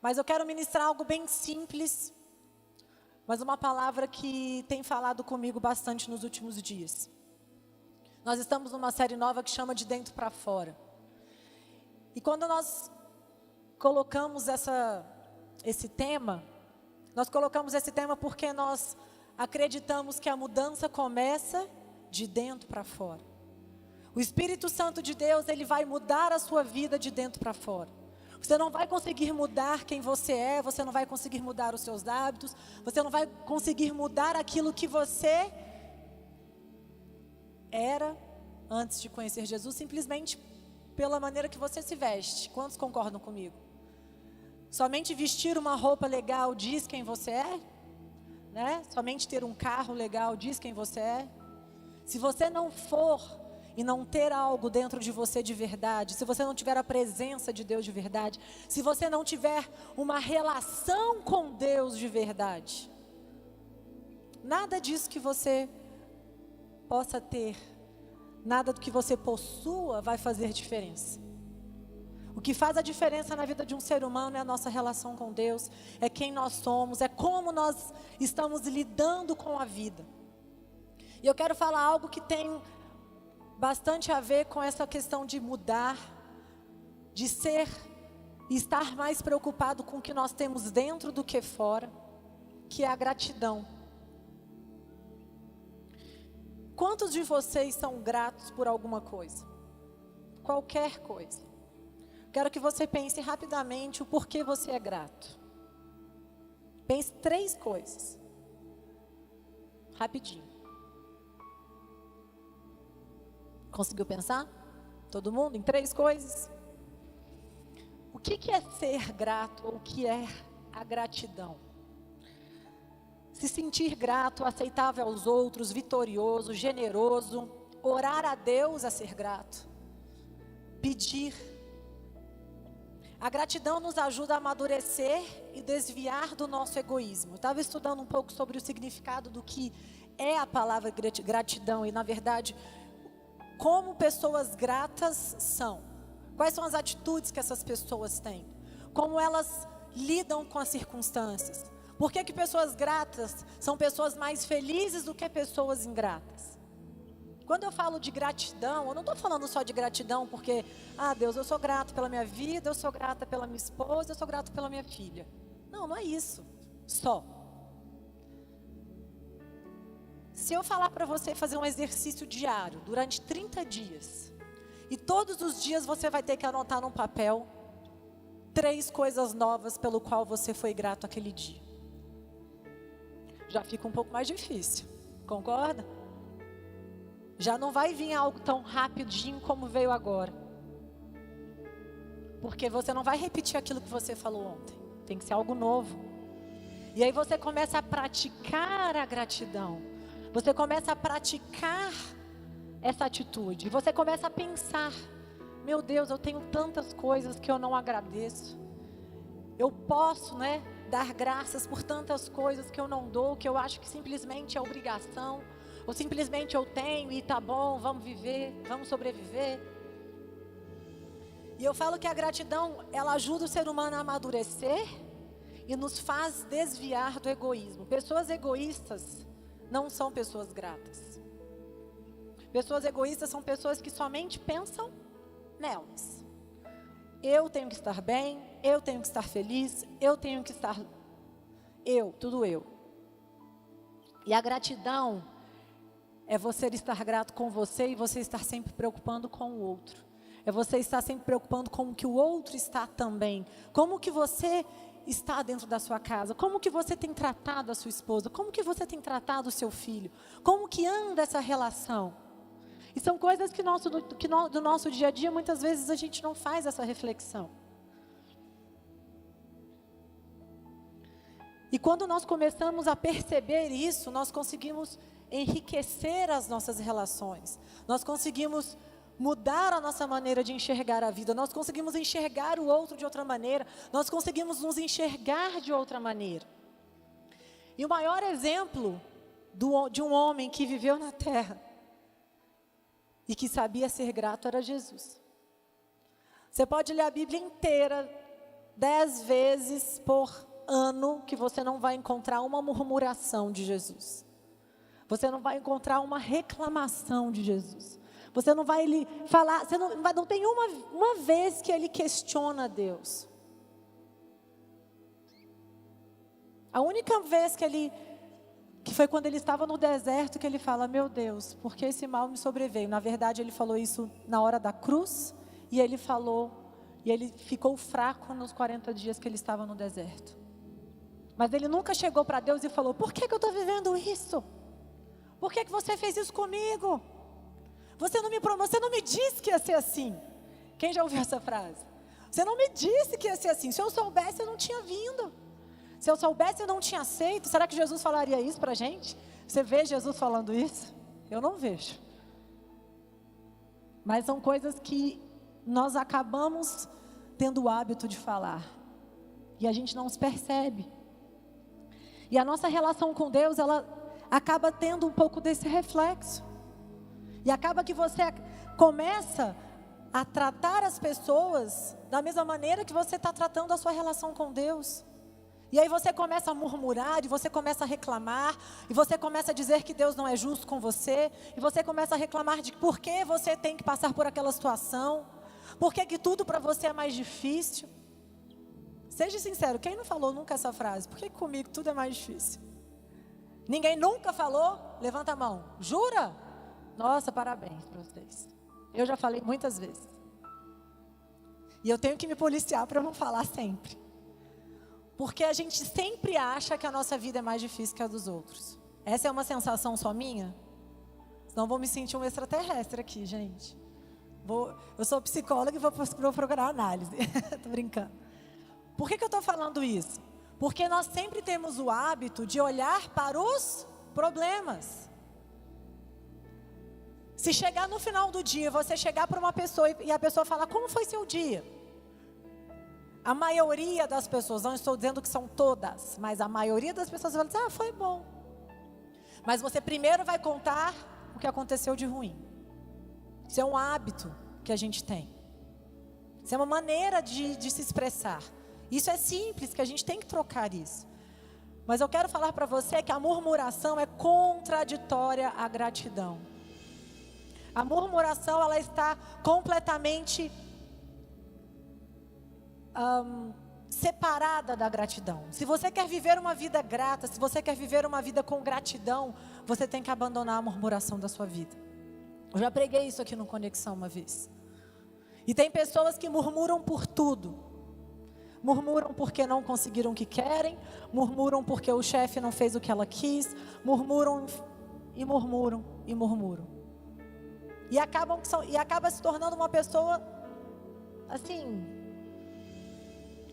Mas eu quero ministrar algo bem simples, mas uma palavra que tem falado comigo bastante nos últimos dias. Nós estamos numa série nova que chama De Dentro para Fora. E quando nós colocamos esse tema, nós colocamos esse tema porque nós acreditamos que a mudança começa de dentro para fora. O Espírito Santo de Deus, ele vai mudar a sua vida de dentro para fora. Você não vai conseguir mudar quem você é, você não vai conseguir mudar os seus hábitos, você não vai conseguir mudar aquilo que você era antes de conhecer Jesus, simplesmente pela maneira que você se veste. Quantos concordam comigo? Somente vestir uma roupa legal diz quem você é, né? Somente ter um carro legal diz quem você é. Se você não for e não ter algo dentro de você de verdade, se você não tiver a presença de Deus de verdade, se você não tiver uma relação com Deus de verdade, nada disso que você possa ter, nada do que você possua vai fazer diferença. O que faz a diferença na vida de um ser humano é a nossa relação com Deus, é quem nós somos, é como nós estamos lidando com a vida. E eu quero falar algo que tem bastante a ver com essa questão de mudar, de ser e estar mais preocupado com o que nós temos dentro do que fora, que é a gratidão. Quantos de vocês são gratos por alguma coisa? Qualquer coisa. Quero que você pense rapidamente o porquê você é grato. Pense 3 coisas. Rapidinho. Conseguiu pensar? Todo mundo em 3 coisas? O que é ser grato ou o que é a gratidão? Se sentir grato, aceitável aos outros, vitorioso, generoso, orar a Deus a ser grato, pedir. A gratidão nos ajuda a amadurecer e desviar do nosso egoísmo. Eu estava estudando um pouco sobre o significado do que é a palavra gratidão e, na verdade, como pessoas gratas são. Quais são as atitudes que essas pessoas têm? Como elas lidam com as circunstâncias? Por que pessoas gratas são pessoas mais felizes do que pessoas ingratas? Quando eu falo de gratidão, eu não estou falando só de gratidão porque, Deus, eu sou grato pela minha vida, eu sou grata pela minha esposa, eu sou grato pela minha filha. Não, não é isso só. Se eu falar para você fazer um exercício diário, durante 30 dias, e todos os dias você vai ter que anotar num papel 3 coisas novas pelo qual você foi grato aquele dia. Já fica um pouco mais difícil, concorda? Já não vai vir algo tão rapidinho como veio agora. Porque você não vai repetir aquilo que você falou ontem. Tem que ser algo novo. E aí você começa a praticar a gratidão. Você começa a praticar essa atitude. Você começa a pensar: meu Deus, eu tenho tantas coisas que eu não agradeço. Eu posso, dar graças por tantas coisas que eu não dou, que eu acho que simplesmente é obrigação. Ou simplesmente eu tenho e tá bom, vamos viver, vamos sobreviver. E eu falo que a gratidão, ela ajuda o ser humano a amadurecer e nos faz desviar do egoísmo. Pessoas egoístas não são pessoas gratas. Pessoas egoístas são pessoas que somente pensam nelas. Eu tenho que estar bem, eu tenho que estar feliz, eu tenho que estar... tudo eu. E a gratidão é você estar grato com você e você estar sempre preocupando com o outro. É você estar sempre preocupando com o que o outro está também. Como que você está dentro da sua casa? Como que você tem tratado a sua esposa? Como que você tem tratado o seu filho? Como que anda essa relação? E são coisas que do nosso dia a dia, muitas vezes a gente não faz essa reflexão. E quando nós começamos a perceber isso, nós conseguimos enriquecer as nossas relações. Nós conseguimos mudar a nossa maneira de enxergar a vida. Nós conseguimos enxergar o outro de outra maneira. Nós conseguimos nos enxergar de outra maneira. E o maior exemplo de um homem que viveu na terra e que sabia ser grato era Jesus. Você pode ler a Bíblia inteira, 10 vezes por ano que você não vai encontrar uma murmuração de Jesus. Você não vai encontrar uma reclamação de Jesus. Você não vai lhe falar, não tem uma vez que ele questiona Deus. A única vez que foi quando ele estava no deserto, que ele fala, meu Deus, por que esse mal me sobreveio? Na verdade, ele falou isso na hora da cruz, e ele ficou fraco nos 40 dias que ele estava no deserto. Mas ele nunca chegou para Deus e falou, por que eu estou vivendo isso? Por que você fez isso comigo? Você não me disse que ia ser assim. Quem já ouviu essa frase? Você não me disse que ia ser assim. Se eu soubesse, eu não tinha vindo. Se eu soubesse, eu não tinha aceito. Será que Jesus falaria isso para a gente? Você vê Jesus falando isso? Eu não vejo. Mas são coisas que nós acabamos tendo o hábito de falar. E a gente não se percebe. E a nossa relação com Deus, ela acaba tendo um pouco desse reflexo. E acaba que você começa a tratar as pessoas da mesma maneira que você está tratando a sua relação com Deus. E aí você começa a murmurar, e você começa a reclamar, e você começa a dizer que Deus não é justo com você, e você começa a reclamar de por que você tem que passar por aquela situação, por que tudo para você é mais difícil. Seja sincero, quem não falou nunca essa frase? Por que comigo tudo é mais difícil? Ninguém nunca falou? Levanta a mão. Jura? Nossa, parabéns para vocês. Eu já falei muitas vezes. E eu tenho que me policiar para não falar sempre. Porque a gente sempre acha que a nossa vida é mais difícil que a dos outros. Essa é uma sensação só minha? Senão vou me sentir um extraterrestre aqui, gente. Eu sou psicóloga e vou procurar análise. Estou brincando. Por que eu estou falando isso? Porque nós sempre temos o hábito de olhar para os problemas. Se chegar no final do dia, você chegar para uma pessoa e a pessoa falar, como foi seu dia? A maioria das pessoas, não estou dizendo que são todas, mas a maioria das pessoas vai dizer, foi bom. Mas você primeiro vai contar o que aconteceu de ruim. Isso é um hábito que a gente tem. Isso é uma maneira de se expressar. Isso é simples, que a gente tem que trocar isso. Mas eu quero falar para você que a murmuração é contraditória à gratidão. A murmuração, ela está completamente separada da gratidão. Se você quer viver uma vida grata, se você quer viver uma vida com gratidão, você tem que abandonar a murmuração da sua vida. Eu já preguei isso aqui no Conexão uma vez. E tem pessoas que murmuram por tudo. Murmuram porque não conseguiram o que querem, murmuram porque o chefe não fez o que ela quis, murmuram e murmuram e murmuram. E acaba se tornando uma pessoa, assim,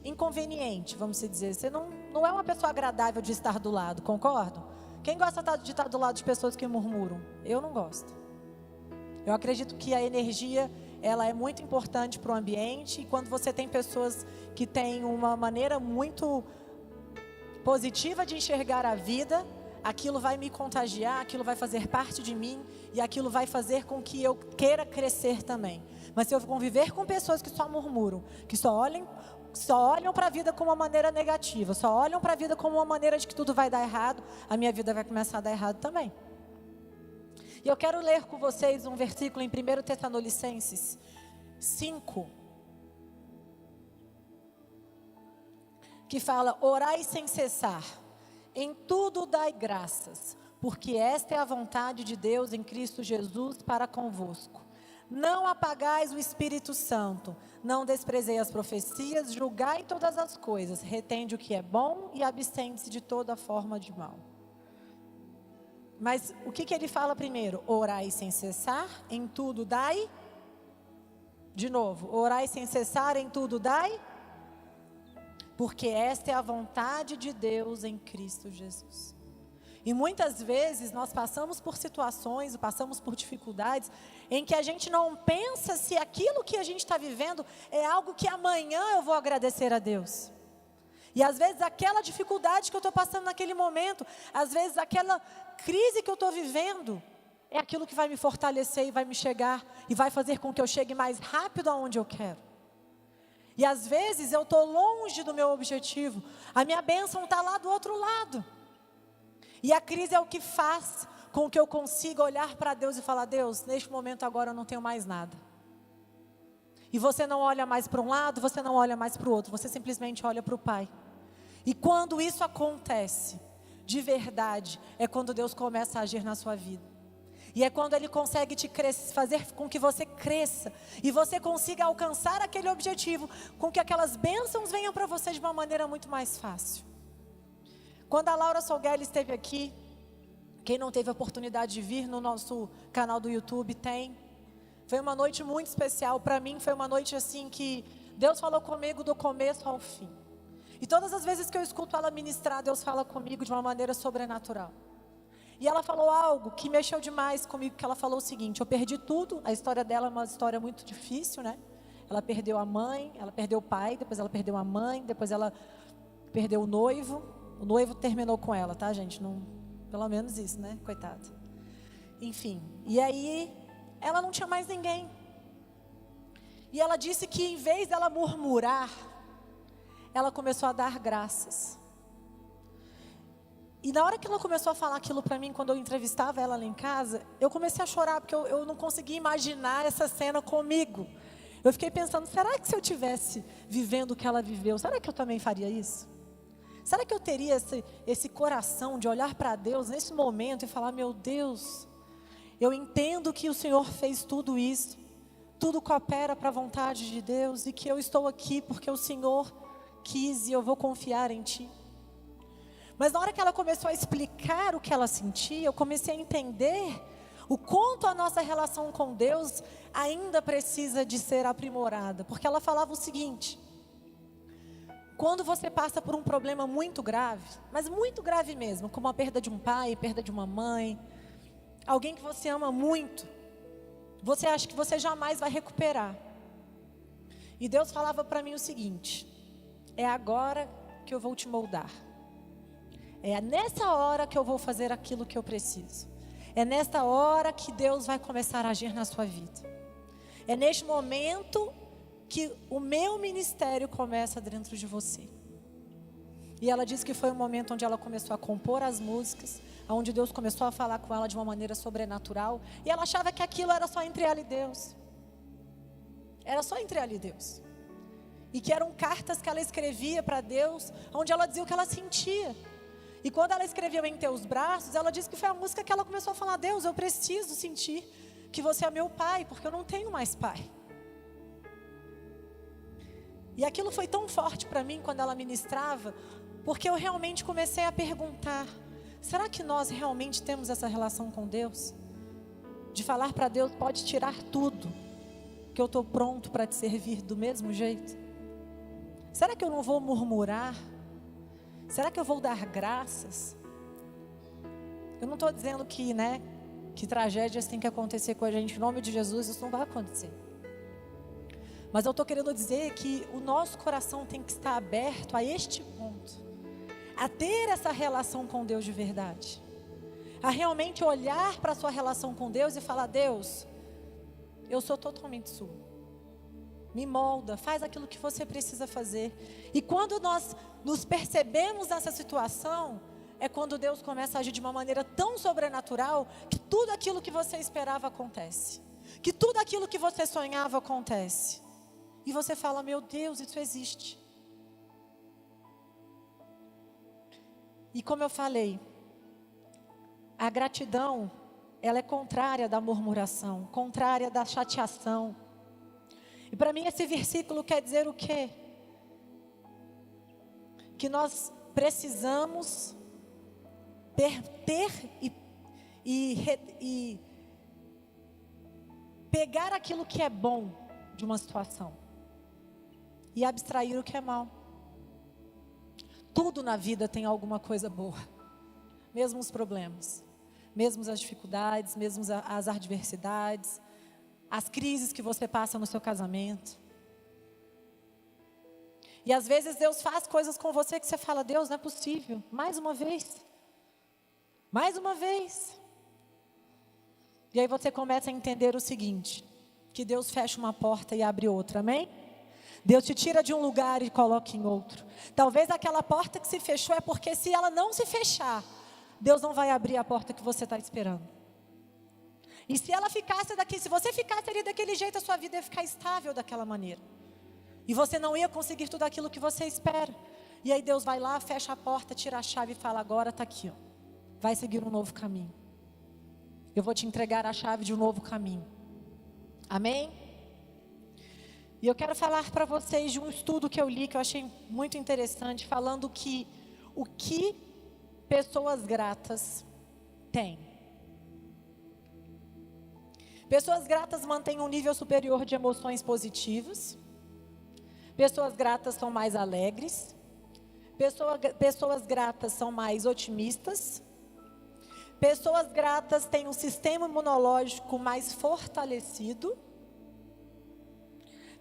inconveniente, vamos dizer. Você não é uma pessoa agradável de estar do lado, concordam? Quem gosta de estar do lado de pessoas que murmuram? Eu não gosto. Eu acredito que a energia, ela é muito importante para o ambiente. E quando você tem pessoas que têm uma maneira muito positiva de enxergar a vida, aquilo vai me contagiar, aquilo vai fazer parte de mim e aquilo vai fazer com que eu queira crescer também. Mas se eu conviver com pessoas que só murmuram, que só olham para a vida como uma maneira negativa, só olham para a vida como uma maneira de que tudo vai dar errado, a minha vida vai começar a dar errado também. E eu quero ler com vocês um versículo em 1 Tessalonicenses 5, que fala, orai sem cessar, em tudo dai graças, porque esta é a vontade de Deus em Cristo Jesus para convosco. Não apagais o Espírito Santo, não desprezei as profecias, julgai todas as coisas, retende o que é bom e abstende-se de toda forma de mal. Mas o que ele fala primeiro? Orai sem cessar, em tudo dai. De novo, orai sem cessar, em tudo dai. Porque esta é a vontade de Deus em Cristo Jesus. E muitas vezes nós passamos por situações, passamos por dificuldades, em que a gente não pensa se aquilo que a gente está vivendo é algo que amanhã eu vou agradecer a Deus. E às vezes aquela dificuldade que eu estou passando naquele momento, às vezes aquela crise que eu estou vivendo, é aquilo que vai me fortalecer e vai me chegar, e vai fazer com que eu chegue mais rápido aonde eu quero. E às vezes eu estou longe do meu objetivo. A minha bênção está lá do outro lado. E a crise é o que faz com que eu consiga olhar para Deus e falar: Deus, neste momento agora eu não tenho mais nada. E você não olha mais para um lado, você não olha mais para o outro, você simplesmente olha para o Pai. E quando isso acontece, de verdade, é quando Deus começa a agir na sua vida. E é quando Ele consegue fazer com que você cresça e você consiga alcançar aquele objetivo, com que aquelas bênçãos venham para você de uma maneira muito mais fácil. Quando a Laura Solguelli esteve aqui, quem não teve a oportunidade de vir no nosso canal do YouTube, tem. Foi uma noite muito especial, para mim foi uma noite assim que Deus falou comigo do começo ao fim. E todas as vezes que eu escuto ela ministrar, Deus fala comigo de uma maneira sobrenatural. E ela falou algo que mexeu demais comigo, que ela falou o seguinte: eu perdi tudo. A história dela é uma história muito difícil, né? Ela perdeu a mãe, ela perdeu o pai, depois ela perdeu a mãe, depois ela perdeu o noivo. O noivo terminou com ela, tá, gente? Não, pelo menos isso, né? Coitada. Enfim, e aí ela não tinha mais ninguém. E ela disse que em vez dela murmurar, ela começou a dar graças. E na hora que ela começou a falar aquilo para mim, quando eu entrevistava ela lá em casa, eu comecei a chorar, porque eu não conseguia imaginar essa cena comigo. Eu fiquei pensando: será que se eu tivesse vivendo o que ela viveu, será que eu também faria isso? Será que eu teria esse coração de olhar para Deus nesse momento e falar: meu Deus, eu entendo que o Senhor fez tudo isso, tudo coopera para a vontade de Deus, e que eu estou aqui porque o Senhor quis e eu vou confiar em Ti. Mas na hora que ela começou a explicar o que ela sentia, eu comecei a entender o quanto a nossa relação com Deus ainda precisa de ser aprimorada. Porque ela falava o seguinte: quando você passa por um problema muito grave, mas muito grave mesmo, como a perda de um pai, perda de uma mãe, alguém que você ama muito, você acha que você jamais vai recuperar. E Deus falava para mim o seguinte: é agora que eu vou te moldar. É nessa hora que eu vou fazer aquilo que eu preciso. É nesta hora que Deus vai começar a agir na sua vida. É neste momento que o meu ministério começa dentro de você. E ela disse que foi um momento onde ela começou a compor as músicas, onde Deus começou a falar com ela de uma maneira sobrenatural. E ela achava que aquilo era só entre ela e Deus. Era só entre ela e Deus. E que eram cartas que ela escrevia para Deus, onde ela dizia o que ela sentia. E quando ela escreveu Em Teus Braços, ela disse que foi a música que ela começou a falar: Deus, eu preciso sentir que você é meu pai, porque eu não tenho mais pai. E aquilo foi tão forte para mim quando ela ministrava, porque eu realmente comecei a perguntar: será que nós realmente temos essa relação com Deus? De falar para Deus: pode tirar tudo, que eu estou pronto para te servir do mesmo jeito? Será que eu não vou murmurar? Será que eu vou dar graças? Eu não estou dizendo que, que tragédias têm que acontecer com a gente. Em nome de Jesus, isso não vai acontecer. Mas eu estou querendo dizer que o nosso coração tem que estar aberto a este ponto. A ter essa relação com Deus de verdade. A realmente olhar para a sua relação com Deus e falar: Deus, eu sou totalmente sua. Me molda, faz aquilo que você precisa fazer. E quando nós nos percebemos nessa situação, é quando Deus começa a agir de uma maneira tão sobrenatural, que tudo aquilo que você esperava acontece. Que tudo aquilo que você sonhava acontece. E você fala: meu Deus, isso existe. E como eu falei, a gratidão, ela é contrária da murmuração, contrária da chateação. E para mim esse versículo quer dizer o quê? Que nós precisamos ter e pegar aquilo que é bom de uma situação e abstrair o que é mal. Tudo na vida tem alguma coisa boa, mesmo os problemas, mesmo as dificuldades, mesmo as adversidades, as crises que você passa no seu casamento. E às vezes Deus faz coisas com você que você fala: Deus, não é possível, mais uma vez. Mais uma vez. E aí você começa a entender o seguinte: que Deus fecha uma porta e abre outra, amém? Deus te tira de um lugar e coloca em outro. Talvez aquela porta que se fechou é porque se ela não se fechar, Deus não vai abrir a porta que você está esperando. E se ela ficasse daqui, se você ficasse ali daquele jeito, a sua vida ia ficar estável daquela maneira. E você não ia conseguir tudo aquilo que você espera. E aí Deus vai lá, fecha a porta, tira a chave e fala, agora está aqui, ó. Vai seguir um novo caminho. Eu vou te entregar a chave de um novo caminho. Amém? E eu quero falar para vocês de um estudo que eu li, que eu achei muito interessante, falando que o que pessoas gratas têm. Pessoas gratas mantêm um nível superior de emoções positivas. Pessoas gratas são mais alegres. Pessoas gratas são mais otimistas. Pessoas gratas têm um sistema imunológico mais fortalecido.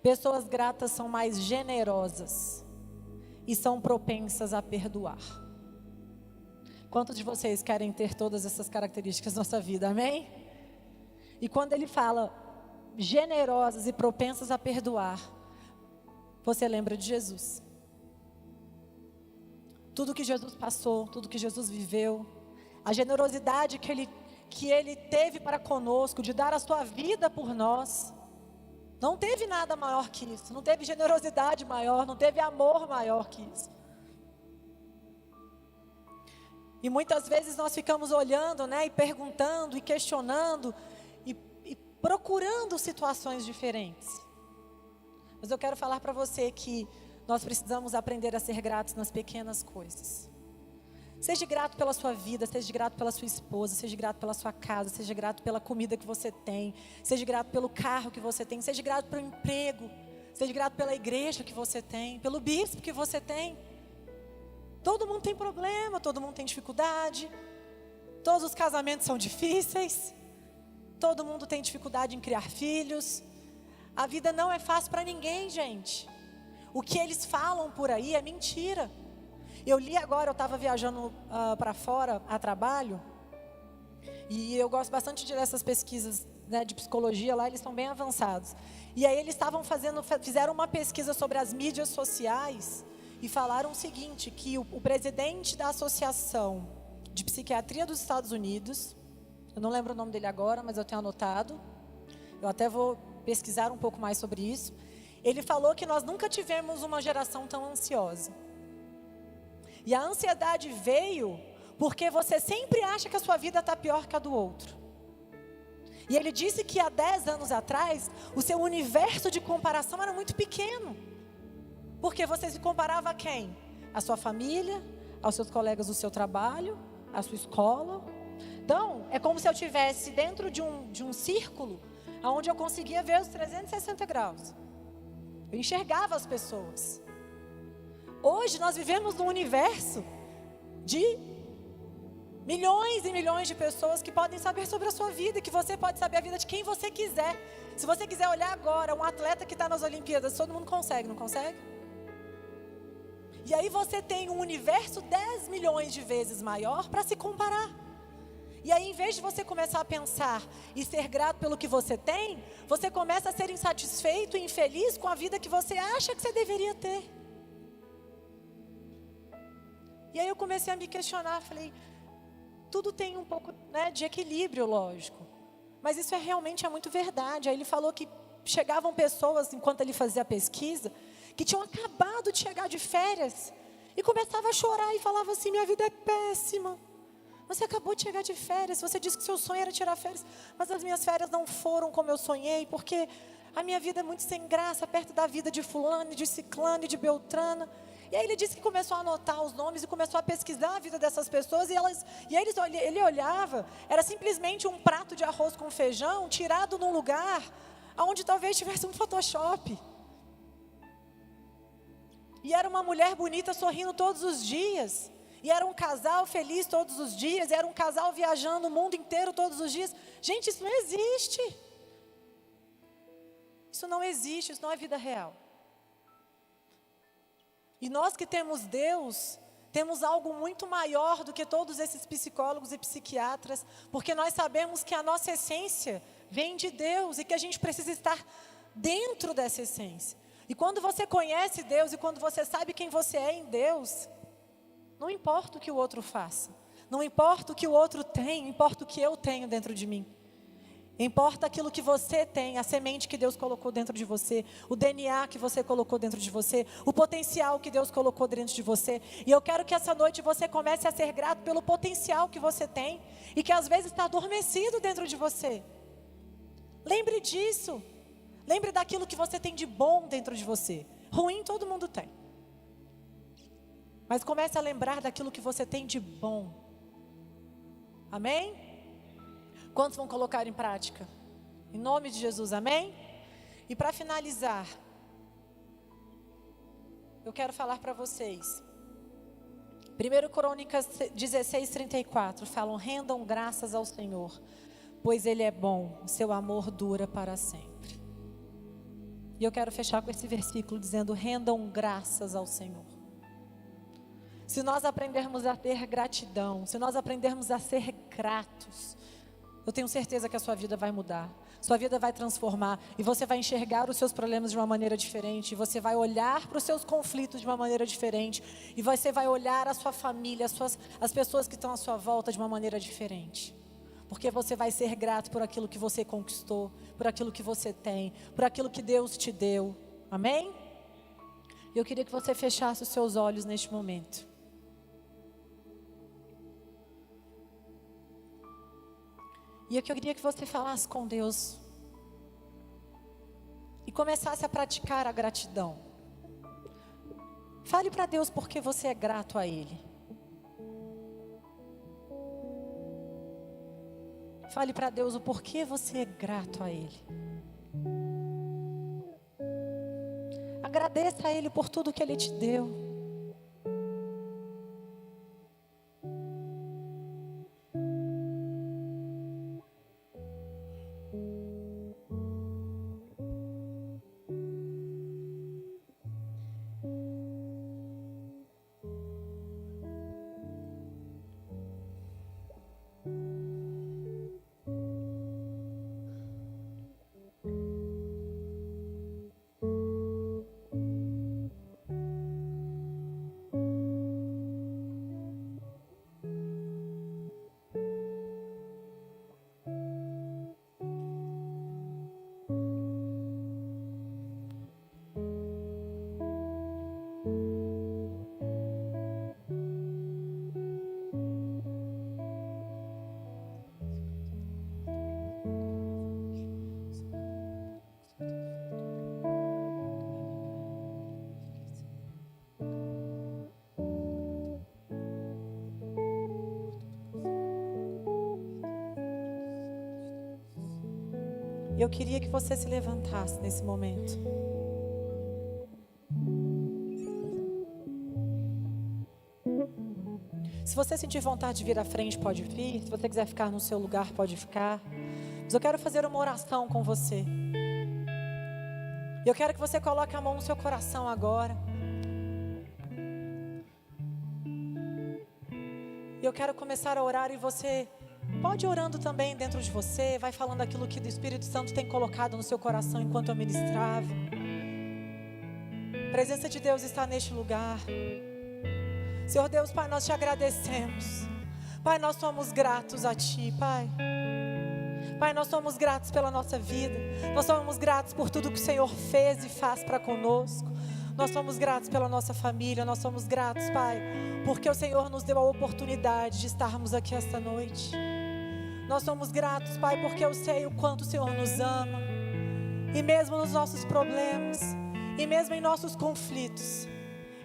Pessoas gratas são mais generosas e são propensas a perdoar. Quantos de vocês querem ter todas essas características na nossa vida, amém? E quando ele fala generosas e propensas a perdoar, você lembra de Jesus. Tudo que Jesus passou, tudo que Jesus viveu, a generosidade que ele teve para conosco, de dar a sua vida por nós. Não teve nada maior que isso, não teve generosidade maior, não teve amor maior que isso. E muitas vezes nós ficamos olhando, né, e perguntando, e questionando, e procurando situações diferentes. Mas eu quero falar para você que nós precisamos aprender a ser gratos nas pequenas coisas. Seja grato pela sua vida, seja grato pela sua esposa, seja grato pela sua casa, seja grato pela comida que você tem, seja grato pelo carro que você tem, seja grato pelo emprego, seja grato pela igreja que você tem, pelo bispo que você tem. Todo mundo tem problema, todo mundo tem dificuldade, todos os casamentos são difíceis, todo mundo tem dificuldade em criar filhos. A vida não é fácil para ninguém, gente. O que eles falam por aí é mentira. Eu li agora, eu estava viajando para fora a trabalho, e eu gosto bastante dessas pesquisas, né, de psicologia, lá eles estão bem avançados. E aí eles fizeram uma pesquisa sobre as mídias sociais, e falaram o seguinte, que o presidente da Associação de Psiquiatria dos Estados Unidos, eu não lembro o nome dele agora, mas eu tenho anotado, eu até vou pesquisar um pouco mais sobre isso. Ele falou que nós nunca tivemos uma geração tão ansiosa. E a ansiedade veio porque você sempre acha que a sua vida está pior que a do outro. E ele disse que há 10 anos atrás, o seu universo de comparação era muito pequeno. Porque você se comparava a quem? A sua família, aos seus colegas do seu trabalho, à sua escola. Então, é como se eu estivesse dentro de um círculo, onde eu conseguia ver os 360 graus. Eu enxergava as pessoas. Hoje nós vivemos num universo de milhões e milhões de pessoas que podem saber sobre a sua vida, que você pode saber a vida de quem você quiser. Se você quiser olhar agora um atleta que está nas Olimpíadas, todo mundo consegue, não consegue? E aí você tem um universo 10 milhões de vezes maior para se comparar. E aí, em vez de você começar a pensar e ser grato pelo que você tem, você começa a ser insatisfeito e infeliz com a vida que você acha que você deveria ter. E aí eu comecei a me questionar, falei, tudo tem um pouco, né, de equilíbrio, lógico. Mas isso realmente é muito verdade. Aí ele falou que chegavam pessoas, enquanto ele fazia a pesquisa, que tinham acabado de chegar de férias, e começava a chorar e falava assim, minha vida é péssima. Você acabou de chegar de férias, você disse que seu sonho era tirar férias, mas as minhas férias não foram como eu sonhei, porque a minha vida é muito sem graça, perto da vida de fulano, de ciclano e de beltrana. E aí ele disse que começou a anotar os nomes e começou a pesquisar a vida dessas pessoas, ele olhava, era simplesmente um prato de arroz com feijão, tirado num lugar, onde talvez tivesse um Photoshop. E era uma mulher bonita sorrindo todos os dias. E era um casal feliz todos os dias. E era um casal viajando o mundo inteiro todos os dias. Gente, isso não existe. Isso não existe, isso não é vida real. E nós que temos Deus, temos algo muito maior do que todos esses psicólogos e psiquiatras. Porque nós sabemos que a nossa essência vem de Deus. E que a gente precisa estar dentro dessa essência. E quando você conhece Deus e quando você sabe quem você é em Deus, não importa o que o outro faça, não importa o que o outro tem, importa o que eu tenho dentro de mim. Importa aquilo que você tem, a semente que Deus colocou dentro de você, o DNA que você colocou dentro de você, o potencial que Deus colocou dentro de você. E eu quero que essa noite você comece a ser grato pelo potencial que você tem e que às vezes está adormecido dentro de você. Lembre disso. Lembre daquilo que você tem de bom dentro de você. Ruim todo mundo tem. Mas comece a lembrar daquilo que você tem de bom. Amém? Quantos vão colocar em prática? Em nome de Jesus, amém? E para finalizar, eu quero falar para vocês. 1 Crônicas 16:34 falam: rendam graças ao Senhor, pois Ele é bom, o seu amor dura para sempre. E eu quero fechar com esse versículo dizendo: rendam graças ao Senhor. Se nós aprendermos a ter gratidão, se nós aprendermos a ser gratos, eu tenho certeza que a sua vida vai mudar, sua vida vai transformar, e você vai enxergar os seus problemas de uma maneira diferente, você vai olhar para os seus conflitos de uma maneira diferente, e você vai olhar a sua família, as pessoas que estão à sua volta de uma maneira diferente, porque você vai ser grato por aquilo que você conquistou, por aquilo que você tem, por aquilo que Deus te deu, amém? Eu queria que você fechasse os seus olhos neste momento. E eu queria que você falasse com Deus e começasse a praticar a gratidão. Fale para Deus porque você é grato a Ele. Fale para Deus o porquê você é grato a Ele. Agradeça a Ele por tudo que Ele te deu. Eu queria que você se levantasse nesse momento. Se você sentir vontade de vir à frente, pode vir. Se você quiser ficar no seu lugar, pode ficar. Mas eu quero fazer uma oração com você. Eu quero que você coloque a mão no seu coração agora. E eu quero começar a orar e você pode ir orando também dentro de você. Vai falando aquilo que o Espírito Santo tem colocado no seu coração enquanto eu ministrava. A presença de Deus está neste lugar. Senhor Deus, Pai, nós te agradecemos. Pai, nós somos gratos a Ti, Pai. Pai, nós somos gratos pela nossa vida. Nós somos gratos por tudo que o Senhor fez e faz para conosco. Nós somos gratos pela nossa família. Nós somos gratos, Pai, porque o Senhor nos deu a oportunidade de estarmos aqui esta noite. Nós somos gratos, Pai, porque eu sei o quanto o Senhor nos ama. E mesmo nos nossos problemas, e mesmo em nossos conflitos,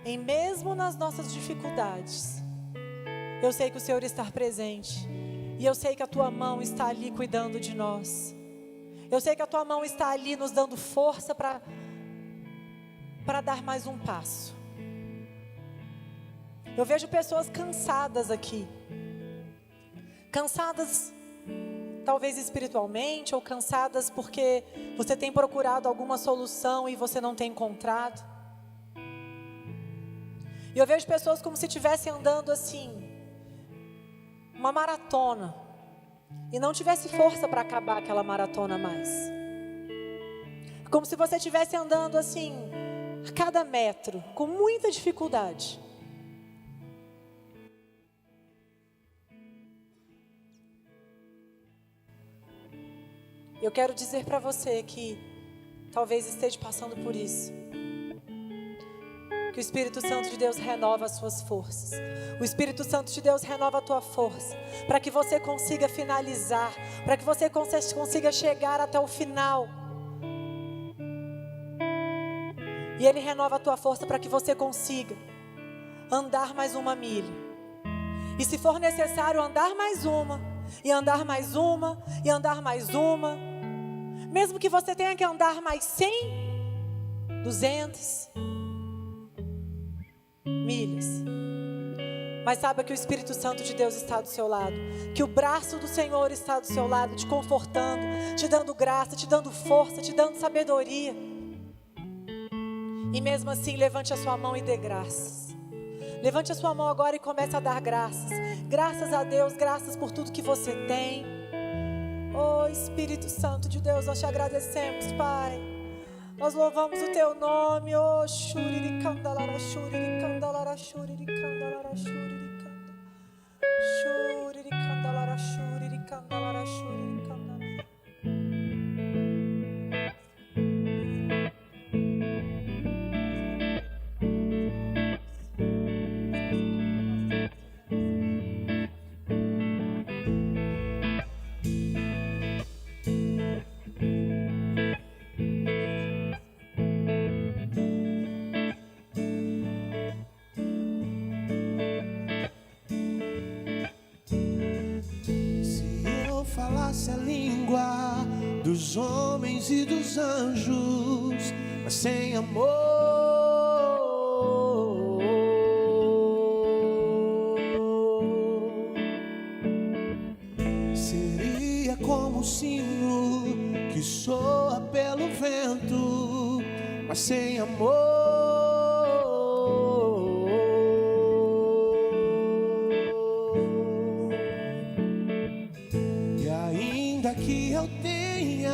e mesmo nas nossas dificuldades, eu sei que o Senhor está presente. E eu sei que a Tua mão está ali cuidando de nós. Eu sei que a Tua mão está ali nos dando força para dar mais um passo. Eu vejo pessoas cansadas aqui. Cansadas talvez espiritualmente, ou cansadas porque você tem procurado alguma solução e você não tem encontrado. E eu vejo pessoas como se estivessem andando assim, uma maratona, e não tivesse força para acabar aquela maratona mais. Como se você estivesse andando assim, a cada metro, com muita dificuldade. Eu quero dizer para você que talvez esteja passando por isso. Que o Espírito Santo de Deus renova as suas forças. O Espírito Santo de Deus renova a tua força, para que você consiga finalizar, para que você consiga chegar até o final. E Ele renova a tua força para que você consiga andar mais uma milha. E se for necessário andar mais uma, e andar mais uma, e andar mais uma, mesmo que você tenha que andar mais 100, 200 milhas, mas saiba que o Espírito Santo de Deus está do seu lado, que o braço do Senhor está do seu lado, te confortando, te dando graça, te dando força, te dando sabedoria. E mesmo assim, levante a sua mão e dê graças. Levante a sua mão agora e comece a dar graças. Graças a Deus, graças por tudo que você tem. Oh Espírito Santo de Deus, nós te agradecemos, Pai. Nós louvamos o teu nome, oh Shuririkandalara, Shuririkandalara, Shuririkandalara, Shuririkandalara, Shuririkandalara, Shuririkandalara, Shuririkandalara. A língua dos homens e dos anjos, mas sem amor seria como um sino que soa pelo vento, mas sem amor que eu tenha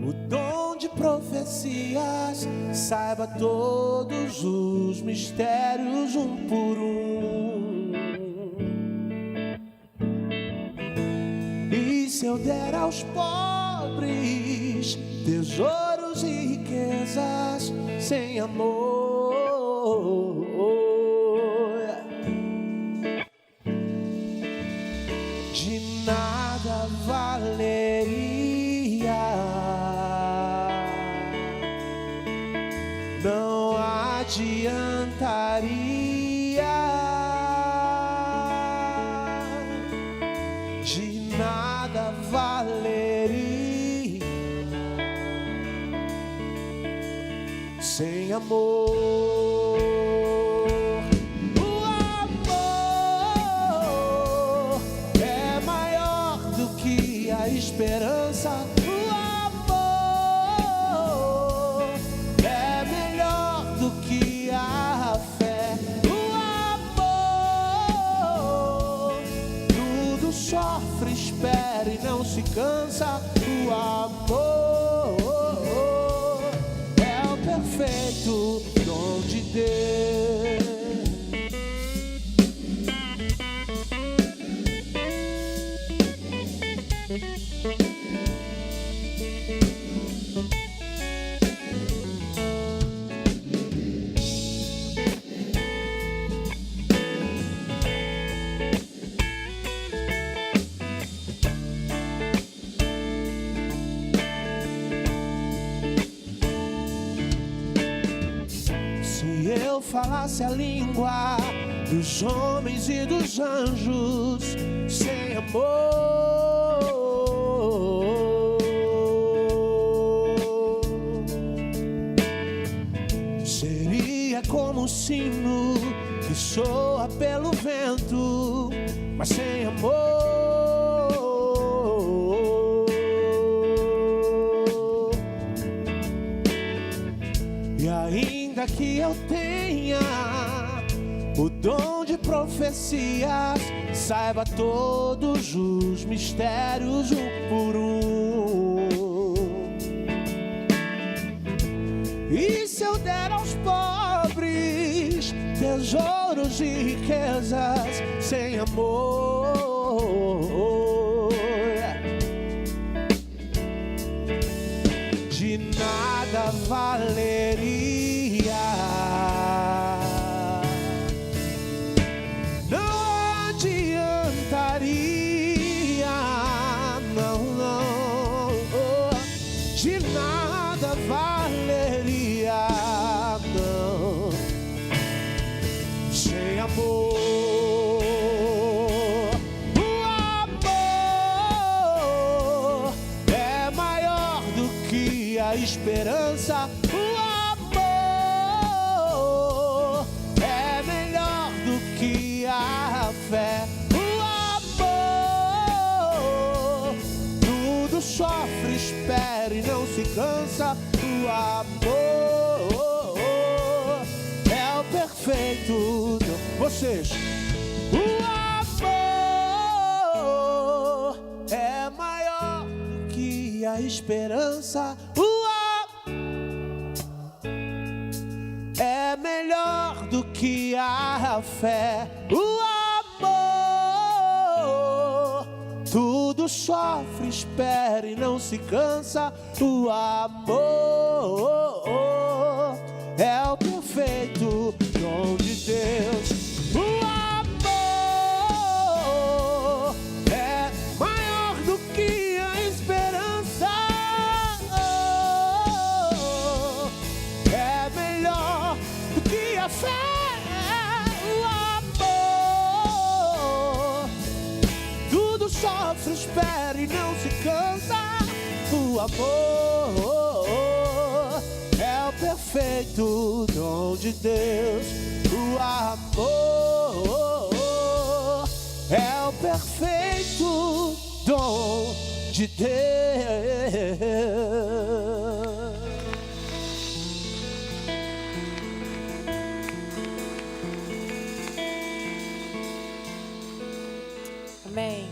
o dom de profecias, saiba todos os mistérios um por um. E se eu der aos pobres tesouros e riquezas, sem amor de nada valeria, não adiantaria, de nada valeria sem amor. Esperança, o amor é melhor do que a fé. O amor tudo sofre, espera e não se cansa. O amor é o perfeito dom de Deus. Se eu falasse a língua dos homens e dos anjos, sem amor seria como um sino que soa pelo vento, mas sem amor e ainda que eu tenha o dom de profecias, saiba todos os mistérios um por um. E se eu der aos pobres tesouros e riquezas sem amor, de nada valeria. Não adiantaria, não, não, de nada valeria, não, sem amor. O amor é maior do que a esperança. O amor é melhor do que a fé. O amor tudo sofre, espera e não se cansa. O amor é o perfeito. Vocês, o amor é maior do que a esperança. O é melhor do que a fé. O amor tudo sofre, espera e não se cansa. O amor é o perfeito dom de Deus. O amor é maior do que a esperança. É melhor do que a fé. O amor tudo sofre, espera e não se cansa. O amor é o perfeito dom de Deus. O amor é o perfeito dom de Deus. Amém.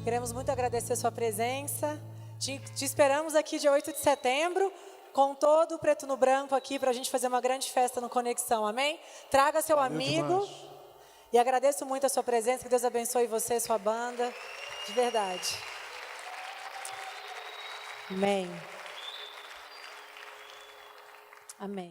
Queremos muito agradecer a sua presença. Te esperamos aqui dia 8 de setembro, com todo o preto no branco aqui, para a gente fazer uma grande festa no Conexão. Amém? Traga seu amigo. Demais. E agradeço muito a sua presença. Que Deus abençoe você e sua banda. De verdade. Amém. Amém.